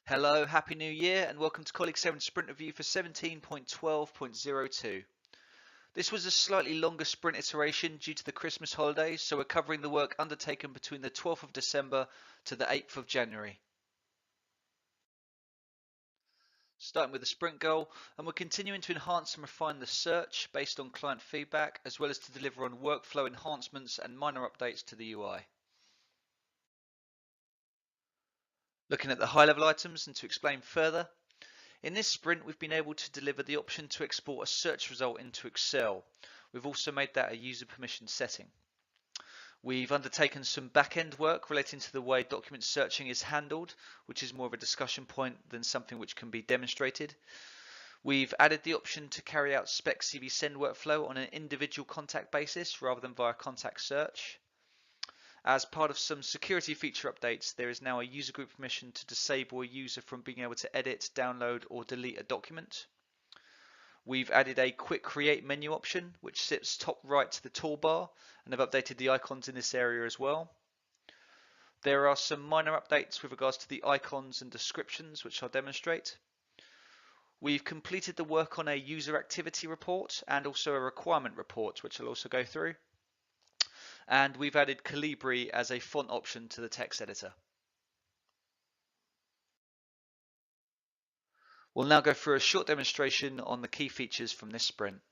Hello, Happy New Year, and welcome to Colleague 7 Sprint Review for 17.12.02. This was a slightly longer sprint iteration due to the Christmas holidays, so we're covering the work undertaken between the 12th of December to the 8th of January. Starting with the sprint goal, and we're continuing to enhance and refine the search based on client feedback, as well as to deliver on workflow enhancements and minor updates to the UI. Looking at the high-level items and to explain further, in this sprint, we've been able to deliver the option to export a search result into Excel. We've also made that a user permission setting. We've undertaken some back-end work relating to the way document searching is handled, which is more of a discussion point than something which can be demonstrated. We've added the option to carry out spec CV send workflow on an individual contact basis rather than via contact search. As part of some security feature updates, there is now a user group permission to disable a user from being able to edit, download, or delete a document. We've added a quick create menu option, which sits top right to the toolbar, and have updated the icons in this area as well. There are some minor updates with regards to the icons and descriptions, which I'll demonstrate. We've completed the work on a user activity report and also a requirement report, which I'll also go through. And we've added Calibri as a font option to the text editor. We'll now go through a short demonstration on the key features from this sprint.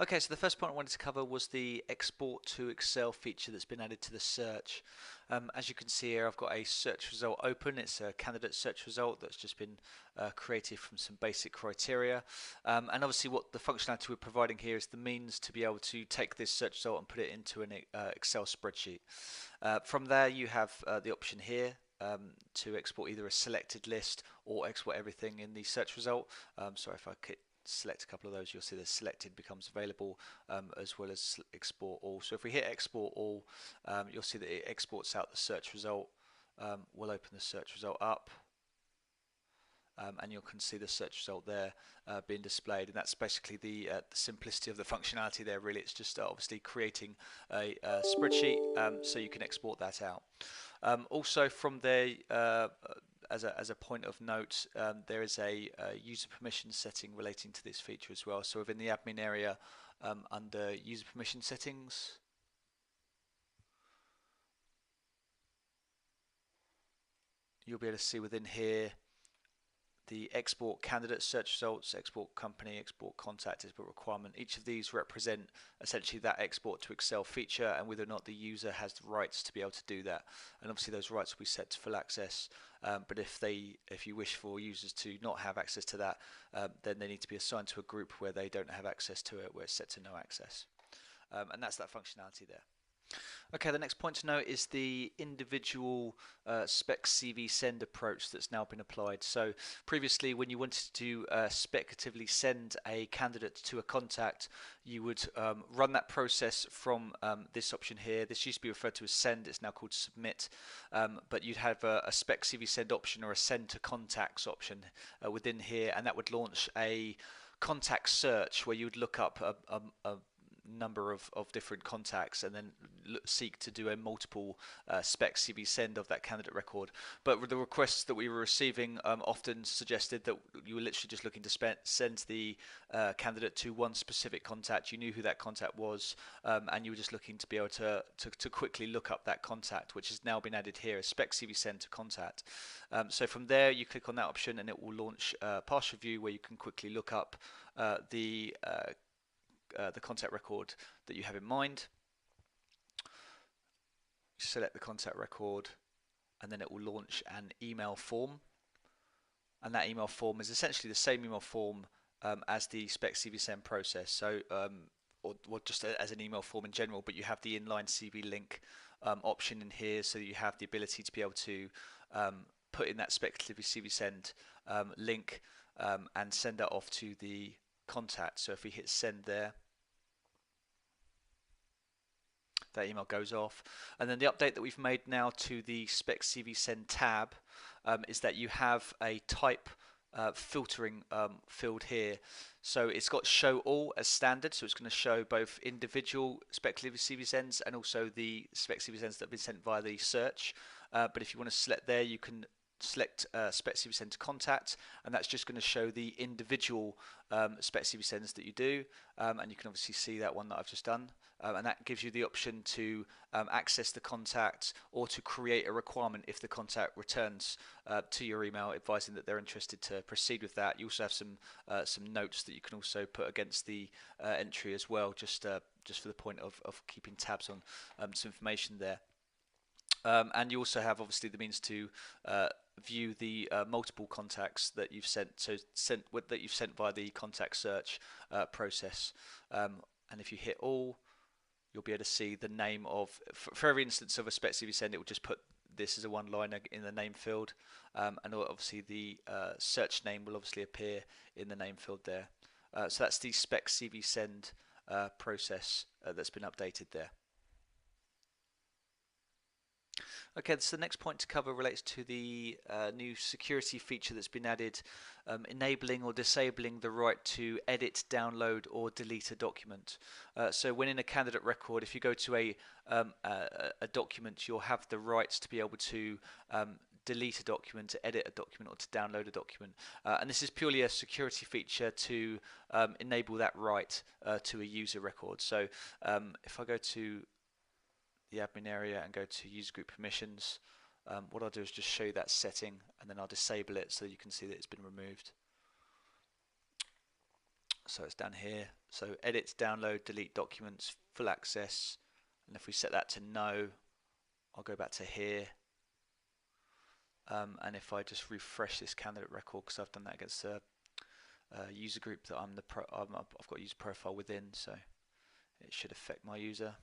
Okay, so the first point I wanted to cover was the export to Excel feature that's been added to the search. As you can see here, I've got a search result open. It's a candidate search result that's just been created from some basic criteria. And obviously what the functionality we're providing here is the means to be able to take this search result and put it into an Excel spreadsheet. From there you have the option here to export either a selected list or export everything in the search result. Sorry, if I select a couple of those, you'll see the selected becomes available as well as export all. So if we hit export all, you'll see that it exports out the search result. We'll open the search result up. And you can see the search result there being displayed, and that's basically the simplicity of the functionality there. Really, it's just obviously creating a spreadsheet so you can export that out. Also from there, as a point of note, there is a user permission setting relating to this feature as well. So within the admin area, under user permission settings, you'll be able to see within here the export candidate search results, export company, export contact, export requirement. Each of these represent essentially that export to Excel feature and whether or not the user has the rights to be able to do that. And obviously those rights will be set to full access, but if you wish for users to not have access to that, then they need to be assigned to a group where they don't have access to it, where it's set to no access. And that's that functionality there. Okay, the next point to note is the individual spec CV send approach that's now been applied. So previously, when you wanted to speculatively send a candidate to a contact, you would run that process from this option here. This used to be referred to as send, it's now called submit, but you'd have a spec CV send option or a send to contacts option within here, and that would launch a contact search where you would look up a number of different contacts and then seek to do a multiple spec CV send of that candidate record. But the requests that we were receiving often suggested that you were literally just looking to send the candidate to one specific contact. You knew who that contact was, and you were just looking to be able to quickly look up that contact, which has now been added here as spec CV send to contact. So from there you click on that option and it will launch partial view where you can quickly look up the contact record that you have in mind. Select the contact record and then it will launch an email form, and that email form is essentially the same email form as the spec CV send process, so or just as an email form in general, but you have the inline CV link option in here, so you have the ability to be able to put in that speculative CV send link and send that off to the contact. So if we hit send there, that email goes off. And then the update that we've made now to the spec CV send tab is that you have a type filtering field here. So it's got show all as standard, so it's going to show both individual speculative CV sends and also the spec CV sends that have been sent via the search. but if you want to select there, you can select Spec CV Send to Contact, and that's just going to show the individual Spec CV Sends that you do, and you can obviously see that one that I've just done, and that gives you the option to access the contact or to create a requirement if the contact returns to your email advising that they're interested to proceed with that. You also have some notes that you can also put against the entry as well, just for the point of keeping tabs on some information there. And you also have obviously the means to view the multiple contacts that you've sent, that you've sent via the contact search process. And if you hit all, you'll be able to see the name of, for every instance of a Spec CV Send, it will just put this as a one-liner in the name field, and obviously the search name will obviously appear in the name field there. So that's the Spec CV Send process that's been updated there. Okay, so the next point to cover relates to the new security feature that's been added, enabling or disabling the right to edit, download, or delete a document. So when in a candidate record, if you go to a document, you'll have the rights to be able to delete a document, to edit a document, or to download a document. And this is purely a security feature to enable that right to a user record. So if I go to the admin area and go to user group permissions, what I'll do is just show you that setting, and then I'll disable it so you can see that it's been removed. So it's down here. So edit, download, delete documents, full access, and if we set that to no, I'll go back to here. And if I just refresh this candidate record, because I've done that against a user group that I've got a user profile within, so it should affect my user.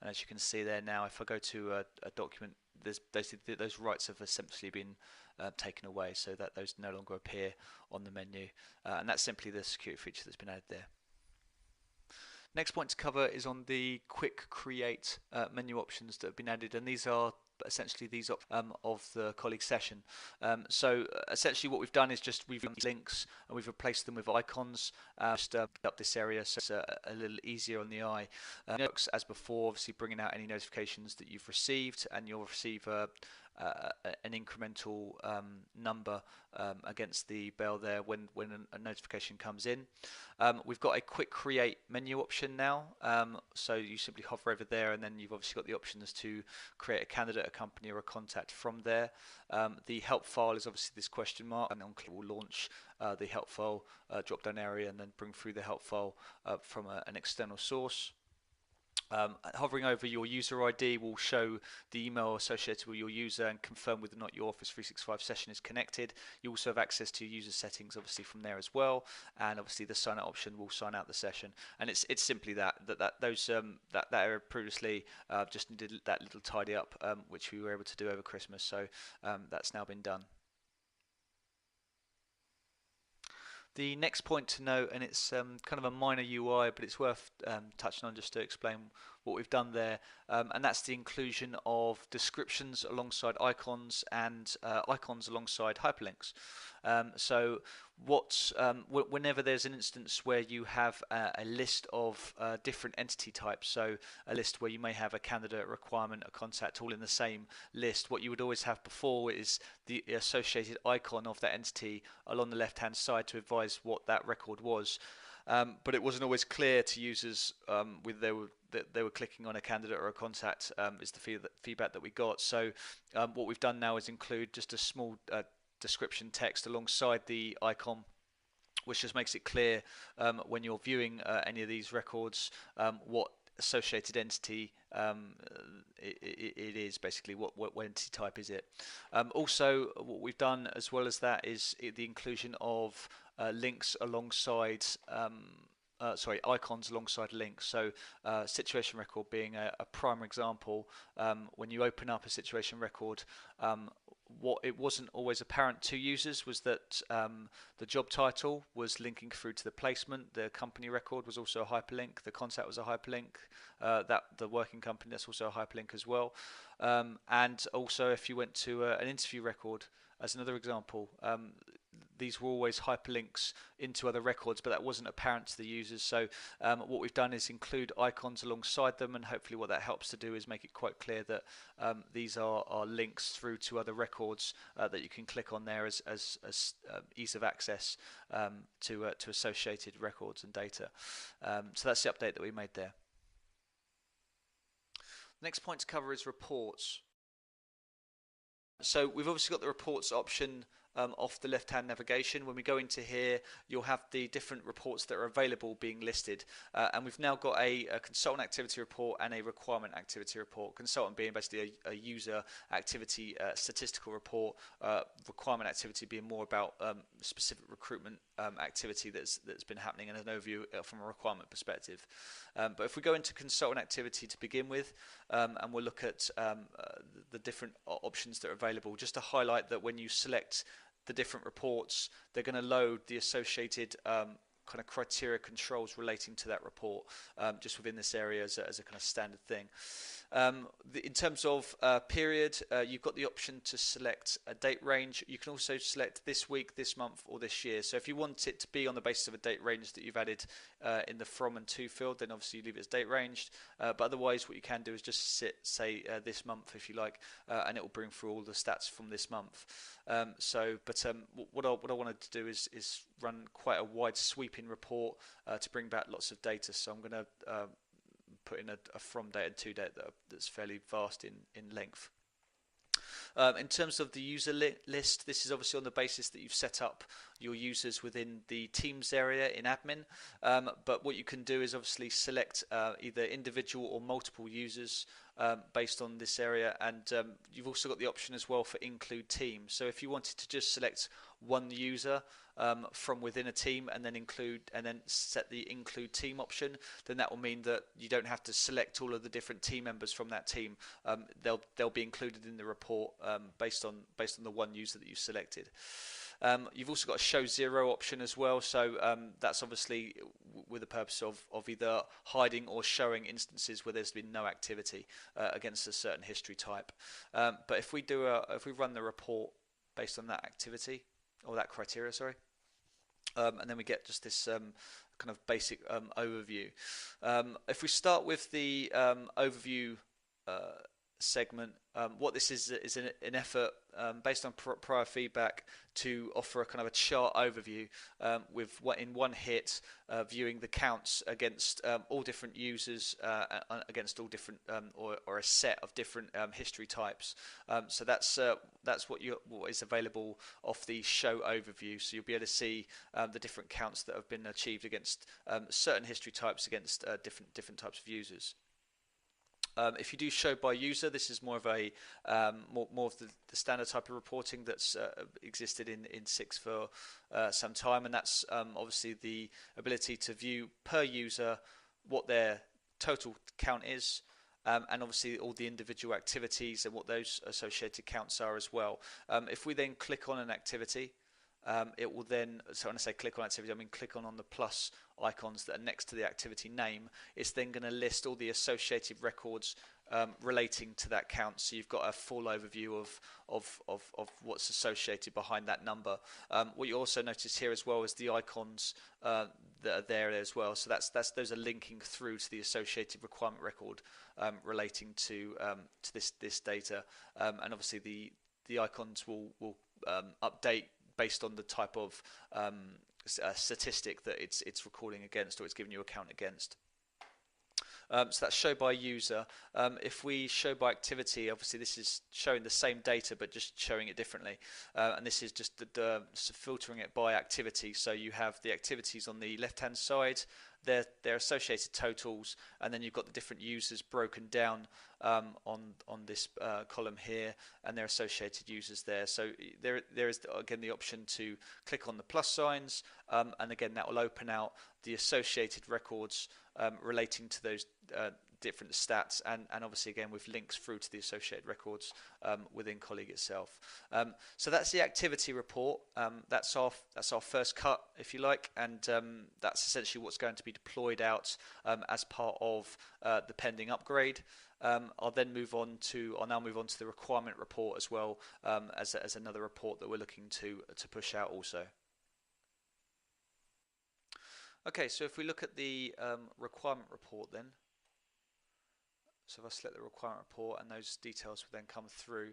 And as you can see there now, if I go to a document, those rights have essentially been taken away, so that those no longer appear on the menu. And that's simply the security feature that's been added there. Next point to cover is on the quick create menu options that have been added, and these are essentially these of the colleague session. So essentially what we've done is just we've links and we've replaced them with icons, just up this area so it's a little easier on the eye. As before, obviously bringing out any notifications that you've received, and you'll receive an incremental number against the bell there when a notification comes in. We've got a quick create menu option now, so you simply hover over there, and then you've obviously got the options to create a candidate, a company, or a contact from there. The help file is obviously this question mark, and on click will launch the help file drop down area and then bring through the help file from an external source. Hovering over your user ID will show the email associated with your user and confirm whether or not your Office 365 session is connected. You also have access to user settings obviously from there as well, and obviously the sign out option will sign out the session. And it's simply that area previously just needed that little tidy up, which we were able to do over Christmas, so that's now been done. The next point to note, and it's kind of a minor UI, but it's worth touching on just to explain what we've done there, and that's the inclusion of descriptions alongside icons and icons alongside hyperlinks. So whenever there's an instance where you have a list of different entity types, so a list where you may have a candidate, a requirement, a contact all in the same list, what you would always have before is the associated icon of that entity along the left hand side to advise what that record was. But it wasn't always clear to users that they were clicking on a candidate or a contact, is the feedback that we got. So what we've done now is include just a small description text alongside the icon, which just makes it clear when you're viewing any of these records what associated entity it is, basically what entity type is it. Also what we've done as well as that is the inclusion of links alongside icons alongside links. So situation record being a prime example. When you open up a situation record, what it wasn't always apparent to users was that the job title was linking through to the placement, the company record was also a hyperlink, the contact was a hyperlink, that the working company, that's also a hyperlink as well. And also if you went to an interview record as another example, these were always hyperlinks into other records, but that wasn't apparent to the users. So what we've done is include icons alongside them, and hopefully what that helps to do is make it quite clear that these are links through to other records that you can click on there as ease of access to associated records and data. So that's the update that we made there. Next point to cover is reports. So we've obviously got the reports option off the left-hand navigation. When we go into here, you'll have the different reports that are available being listed, and we've now got a consultant activity report and a requirement activity report. Consultant being basically a user activity statistical report, requirement activity being more about specific recruitment activity that's been happening, and an overview from a requirement perspective. But if we go into consultant activity to begin with, and we'll look at the different options that are available, just to highlight that when you select the different reports, they're going to load the associated kind of criteria controls relating to that report just within this area as a kind of standard thing. In terms of period, you've got the option to select a date range. You can also select this week, this month, or this year. So if you want it to be on the basis of a date range that you've added in the from and to field, then obviously you leave it as date ranged. But otherwise, what you can do is just say this month if you like, and it will bring through all the stats from this month. What I wanted to do is run quite a wide sweeping report to bring back lots of data. So I'm going to put in a from date and to date that's fairly vast in length. In terms of the user list, this is obviously on the basis that you've set up your users within the Teams area in admin. But what you can do is obviously select either individual or multiple users based on this area, and you've also got the option as well for include team. So if you wanted to just select one user from within a team and then set the include team option, then that will mean that you don't have to select all of the different team members from that team. They'll be included in the report based on the one user that you've selected. You've also got a show zero option as well, so that's obviously with the purpose of either hiding or showing instances where there's been no activity against a certain history type. But if we run the report based on that activity or that criteria, and then we get just this kind of basic overview. If we start with the overview segment, what this is an effort based on prior feedback to offer a kind of a chart overview in one hit, viewing the counts against all different users against all different or a set of different history types. So that's what is available off the show overview. So you'll be able to see the different counts that have been achieved against certain history types against different types of users. If you do show by user, this is more of a more of the standard type of reporting that's existed in SIX for some time, and that's obviously the ability to view per user what their total count is, and obviously all the individual activities and what those associated counts are as well. If we then click on an activity, it will then, so when I say click on activity, I mean click on the plus icons that are next to the activity name. It's then going to list all the associated records relating to that count, so you've got a full overview of what's associated behind that number. What you also notice here as well is the icons that are there as well, so those are linking through to the associated requirement record relating to this data, and obviously the icons will update based on the type of statistic that it's recording against, or it's giving you a count against. So that's show by user. If we show by activity, obviously this is showing the same data but just showing it differently, and this is just filtering it by activity. So you have the activities on the left hand side, their associated totals, and then you've got the different users broken down on this column here, and their associated users there. So there is again the option to click on the plus signs, and again that will open out the associated records relating to those different stats, and obviously again with links through to the associated records within Colleague itself. So that's the activity report. That's our first cut, if you like, and that's essentially what's going to be deployed out as part of the pending upgrade. I'll now move on to the requirement report as well, as another report that we're looking to push out also. Okay, so if we look at the requirement report then, so if I select the requirement report, and those details will then come through.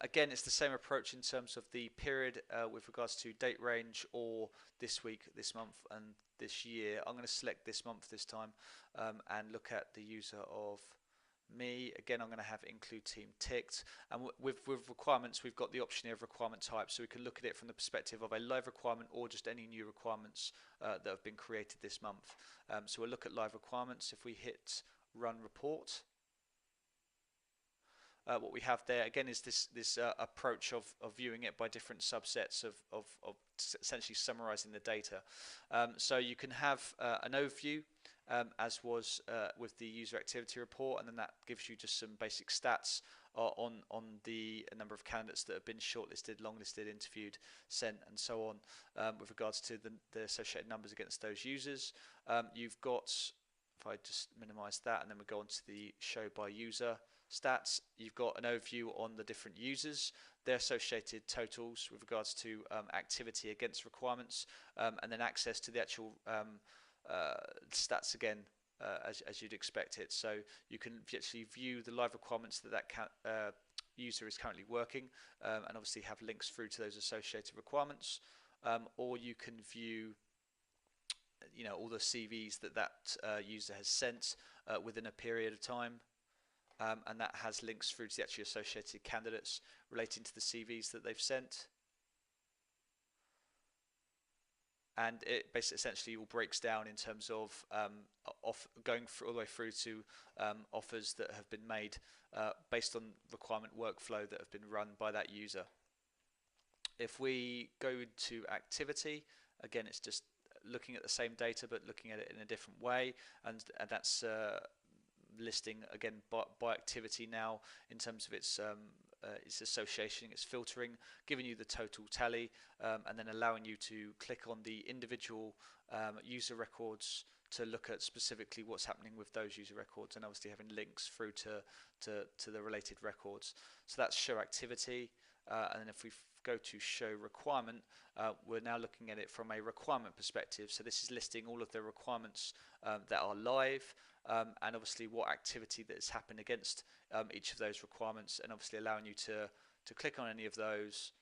Again, it's the same approach in terms of the period with regards to date range, or this week, this month, and this year. I'm going to select this month this time and look at the user of me. Again, I'm going to have include team ticked, and with requirements we've got the option here of requirement type, so we can look at it from the perspective of a live requirement or just any new requirements that have been created this month. So we'll look at live requirements. If we hit run report, what we have there again is this approach of viewing it by different subsets of essentially summarizing the data. So you can have an overview, as was with the user activity report, and then that gives you just some basic stats on the number of candidates that have been shortlisted, longlisted, interviewed, sent, and so on, with regards to the associated numbers against those users. You've got, if I just minimize that and then we go on to the show by user stats, you've got an overview on the different users, their associated totals with regards to activity against requirements, and then access to the actual stats again, as you'd expect it. So you can actually view the live requirements that user is currently working, and obviously have links through to those associated requirements, or you can view all the CVs that user has sent within a period of time. And that has links through to the actually associated candidates relating to the CVs that they've sent. And it basically essentially all breaks down in terms of going all the way through to offers that have been made based on requirement workflow that have been run by that user. If we go to activity, again, it's just looking at the same data but looking at it in a different way, and that's listing again by activity now in terms of its association, its filtering, giving you the total tally, and then allowing you to click on the individual user records to look at specifically what's happening with those user records, and obviously having links through to the related records. So that's show activity, and then if we go to show requirement, we're now looking at it from a requirement perspective. So this is listing all of the requirements that are live, and obviously what activity that has happened against each of those requirements, and obviously allowing you to click on any of those.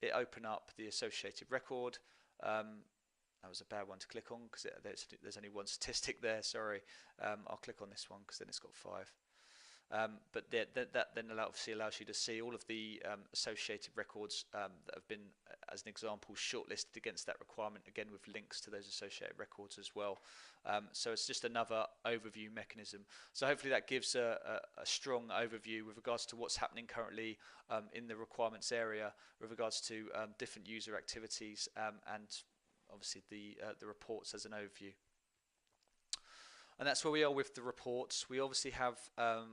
It open up the associated record. That was a bad one to click on because there's only one statistic there, sorry. I'll click on this one because then it's got 5. But that then obviously allows you to see all of the associated records that have been, as an example, shortlisted against that requirement, again with links to those associated records as well. So it's just another overview mechanism. So hopefully that gives a strong overview with regards to what's happening currently in the requirements area with regards to different user activities, and obviously the reports as an overview. And that's where we are with the reports. We obviously have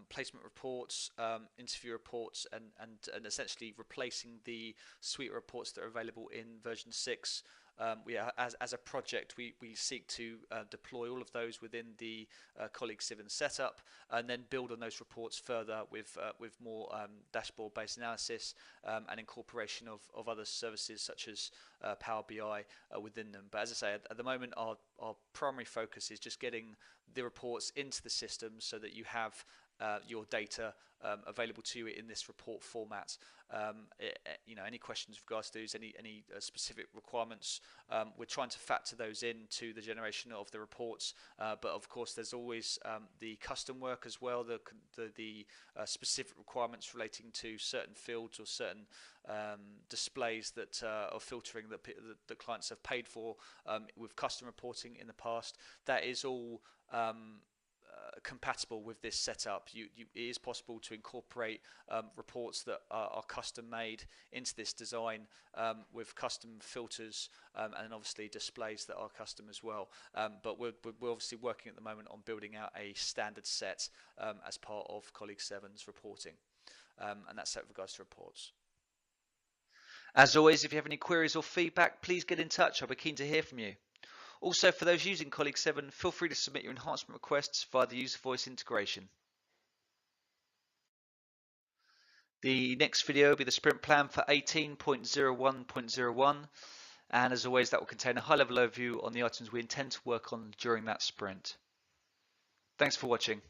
placement reports, interview reports, and essentially replacing the suite of reports that are available in version 6. As a project, we seek to deploy all of those within the Colleague Civin setup, and then build on those reports further with more dashboard-based analysis and incorporation of other services such as Power BI within them. But as I say, at the moment, our primary focus is just getting the reports into the system so that you have your data available to you in this report format. Any questions with regards to those, any specific requirements, we're trying to factor those into the generation of the reports. But of course, there's always the custom work as well, the specific requirements relating to certain fields or certain displays that are filtering that clients have paid for with custom reporting in the past. That is all compatible with this setup. It is possible to incorporate reports that are custom made into this design with custom filters and obviously displays that are custom as well. But we're obviously working at the moment on building out a standard set as part of Colleague 7's reporting, and that's set with regards to reports. As always, if you have any queries or feedback, please get in touch. I'll be keen to hear from you. Also, for those using Colleague 7, feel free to submit your enhancement requests via the user voice integration. The next video will be the sprint plan for 18.01.01, and as always, that will contain a high-level overview on the items we intend to work on during that sprint. Thanks for watching.